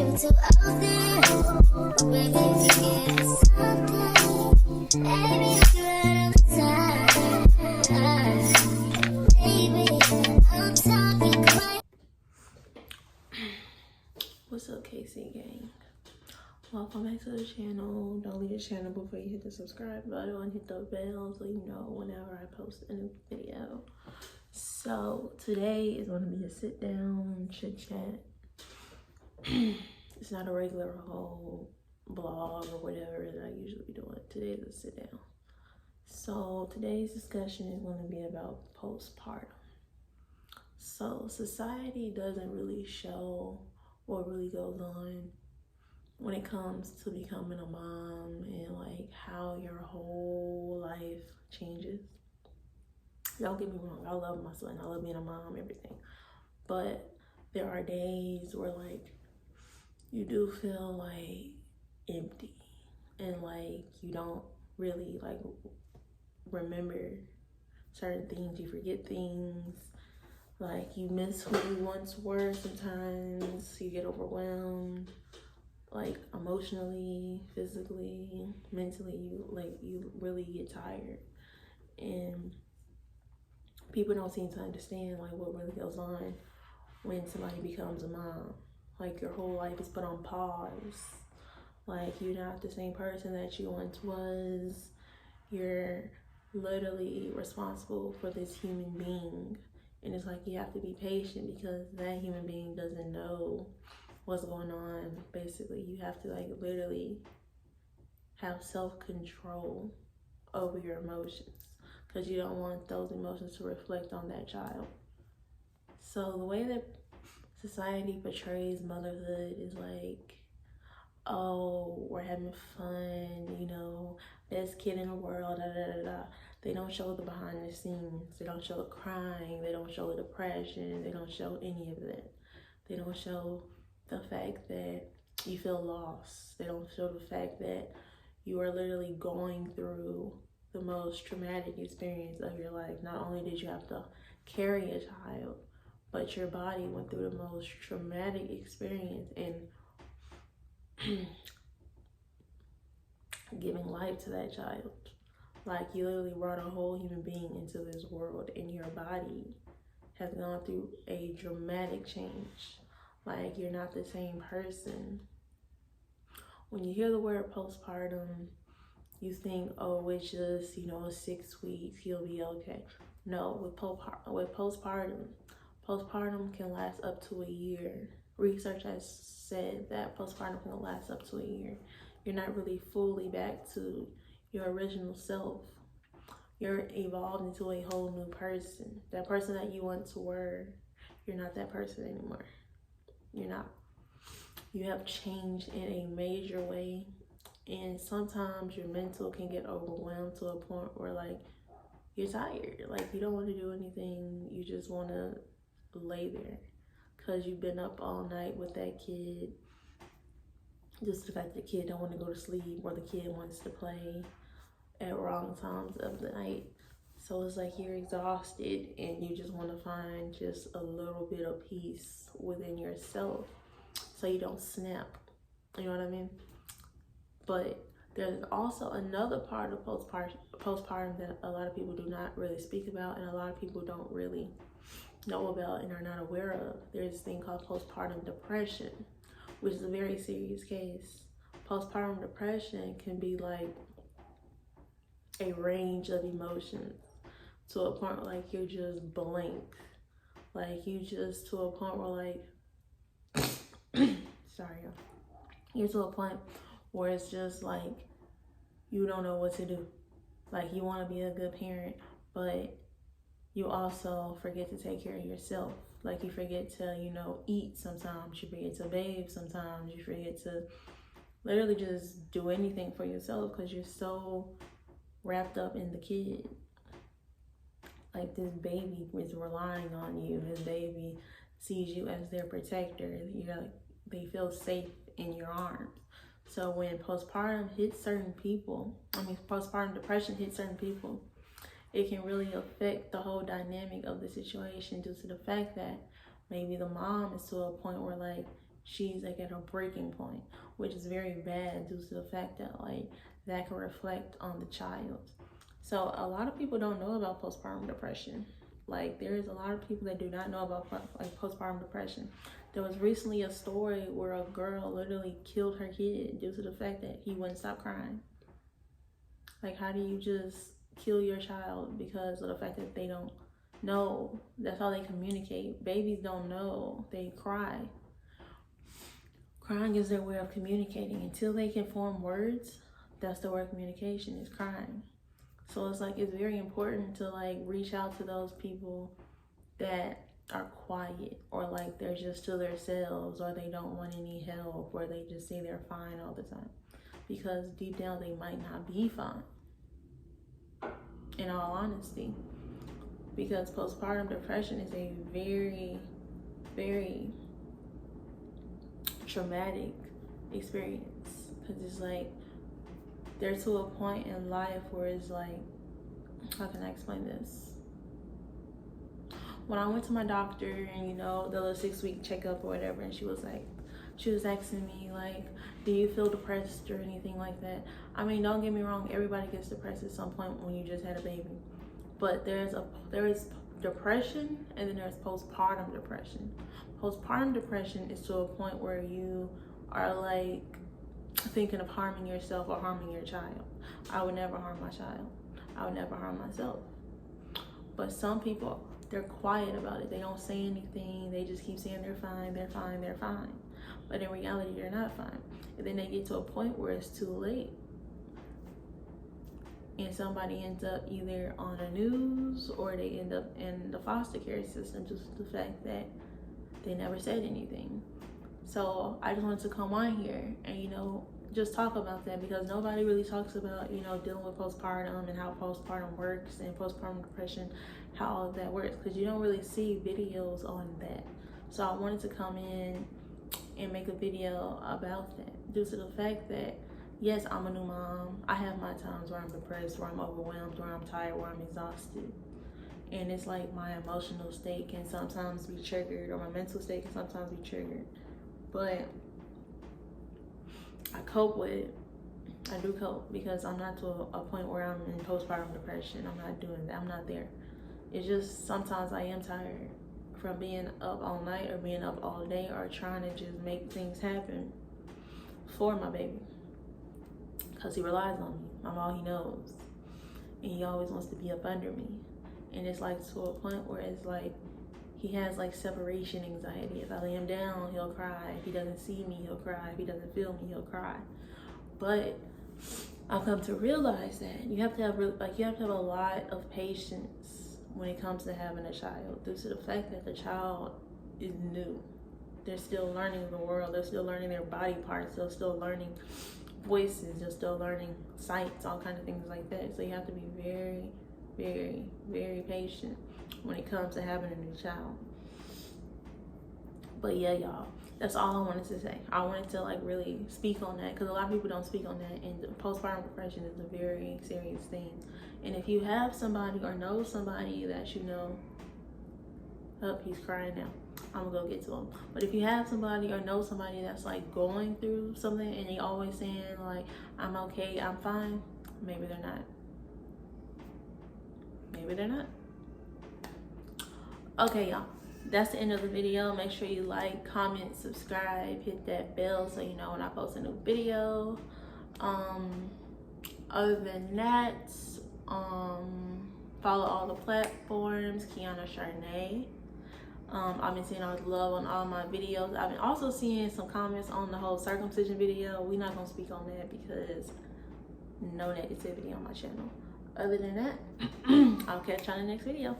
What's up, KC gang? Welcome back to the channel. Don't leave the channel before you hit the subscribe button and hit the bell so you know whenever I post a new video. So today is going to be a sit down chit chat. It's not a regular whole blog or whatever that I usually be doing. Today is a sit down. So today's discussion is going to be about postpartum. So society doesn't really show what really goes on when it comes to becoming a mom and like how your whole life changes. Don't get me wrong, I love my son, I love being a mom, everything. But there are days where like you do feel like empty and like you don't really like remember certain things, you forget things. Like you miss who you once were sometimes, you get overwhelmed, like emotionally, physically, mentally, you really get tired. And people don't seem to understand like what really goes on when somebody becomes a mom. Like your whole life is put on pause. Like you're not the same person that you once was. You're literally responsible for this human being. And it's like you have to be patient because that human being doesn't know what's going on. Basically, you have to like literally have self-control over your emotions because you don't want those emotions to reflect on that child. So the way that society portrays motherhood is like, oh, we're having fun, you know, best kid in the world, da da da da. They don't show the behind the scenes. They don't show the crying. They don't show the depression. They don't show any of that. They don't show the fact that you feel lost. They don't show the fact that you are literally going through the most traumatic experience of your life. Not only did you have to carry a child, but your body went through the most traumatic experience and giving life to that child. Like you literally brought a whole human being into this world and your body has gone through a dramatic change. Like you're not the same person. When you hear the word postpartum, you think, oh, it's just, 6 weeks, you'll be okay. No, with postpartum can last up to a year. Research has said that postpartum can last up to a year. You're not really fully back to your original self. You're evolved into a whole new person. That person that you once were, you're not that person anymore. You're not. You have changed in a major way. And sometimes your mental can get overwhelmed to a point where like you're tired. Like you don't want to do anything. You just want to lay there because you've been up all night with that kid. Just the fact that the kid don't want to go to sleep or the kid wants to play at wrong times of the night. So it's like you're exhausted and you just want to find just a little bit of peace within yourself so you don't snap. You know what I mean? But there's also another part of postpartum that a lot of people do not really speak about and a lot of people don't really know about and are not aware of. There's this thing called postpartum depression, which is a very serious case. Postpartum depression can be like a range of emotions to a point where like you're just blank. Like you just to a point where like, sorry, you're to a point where it's just like, you don't know what to do. Like you want to be a good parent, but you also forget to take care of yourself. Like you forget to, eat sometimes. You forget to bathe sometimes. You forget to literally just do anything for yourself because you're so wrapped up in the kid. Like this baby is relying on you. This baby sees you as their protector. They feel safe in your arms. So when postpartum depression hits certain people, it can really affect the whole dynamic of the situation due to the fact that maybe the mom is to a point where like she's like at a breaking point, which is very bad due to the fact that like that can reflect on the child. So a lot of people don't know about postpartum depression. Like there's a lot of people that do not know about like postpartum depression. There was recently a story where a girl literally killed her kid due to the fact that he wouldn't stop crying. Like, how do you just kill your child because of the fact that they don't know? That's how they communicate. Babies don't know. They cry. Crying is their way of communicating. Until they can form words, that's their way of communication, is crying. So it's like, it's very important to like reach out to those people that are quiet, or like they're just to themselves, or they don't want any help, or they just say they're fine all the time, because deep down they might not be fine, in all honesty. Because postpartum depression is a very, very traumatic experience, because it's like they're to a point in life where it's like, how can I explain this? When I went to my doctor and, you know, the little 6-week checkup or whatever, and she was asking me like, do you feel depressed or anything like that? I mean, don't get me wrong, everybody gets depressed at some point when you just had a baby. But there is depression, and then there's postpartum depression. Postpartum depression is to a point where you are like thinking of harming yourself or harming your child. I would never harm my child. I would never harm myself. But some people, they're quiet about it. They don't say anything. They just keep saying they're fine, they're fine, they're fine. But in reality, they're not fine. And then they get to a point where it's too late. And somebody ends up either on the news, or they end up in the foster care system, just the fact that they never said anything. So I just wanted to come on here and, you know, just talk about that, because nobody really talks about, you know, dealing with postpartum and how postpartum works, and postpartum depression, how all of that works, because you don't really see videos on that. So I wanted to come in and make a video about that, due to the fact that, yes, I'm a new mom. I have my times where I'm depressed, where I'm overwhelmed, where I'm tired, where I'm exhausted. And it's like my emotional state can sometimes be triggered, or my mental state can sometimes be triggered. But I cope with it. I do cope, because I'm not to a point where I'm in postpartum depression. I'm not doing that. I'm not there. It's just sometimes I am tired from being up all night, or being up all day, or trying to just make things happen for my baby. Because he relies on me. I'm all he knows. And he always wants to be up under me. And it's like to a point where it's like he has like separation anxiety. If I lay him down, he'll cry. If he doesn't see me, he'll cry. If he doesn't feel me, he'll cry. But I've come to realize that you have to have a lot of patience when it comes to having a child, due to the fact that the child is new. They're still learning the world. They're still learning their body parts. They're still learning voices. They're still learning sights, all kinds of things like that. So you have to be very, very, very patient when it comes to having a new child. But yeah, y'all, that's all I wanted to say. I wanted to like really speak on that, because a lot of people don't speak on that, and postpartum depression is a very serious thing. And if you have somebody or know somebody that you know, oh, he's crying now, I'm gonna go get to him. But if you have somebody or know somebody that's like going through something, and they always saying like, I'm okay, I'm fine, maybe they're not. Maybe they're not. Okay, y'all, that's the end of the video. Make sure you like, comment, subscribe, hit that bell so you know when I post a new video. Other than that, follow all the platforms, Kyanacharnae. I've been seeing all the love on all my videos. I've been also seeing some comments on the whole circumcision video. We're not gonna speak on that because no negativity on my channel. Other than that, I'll catch you on the next video.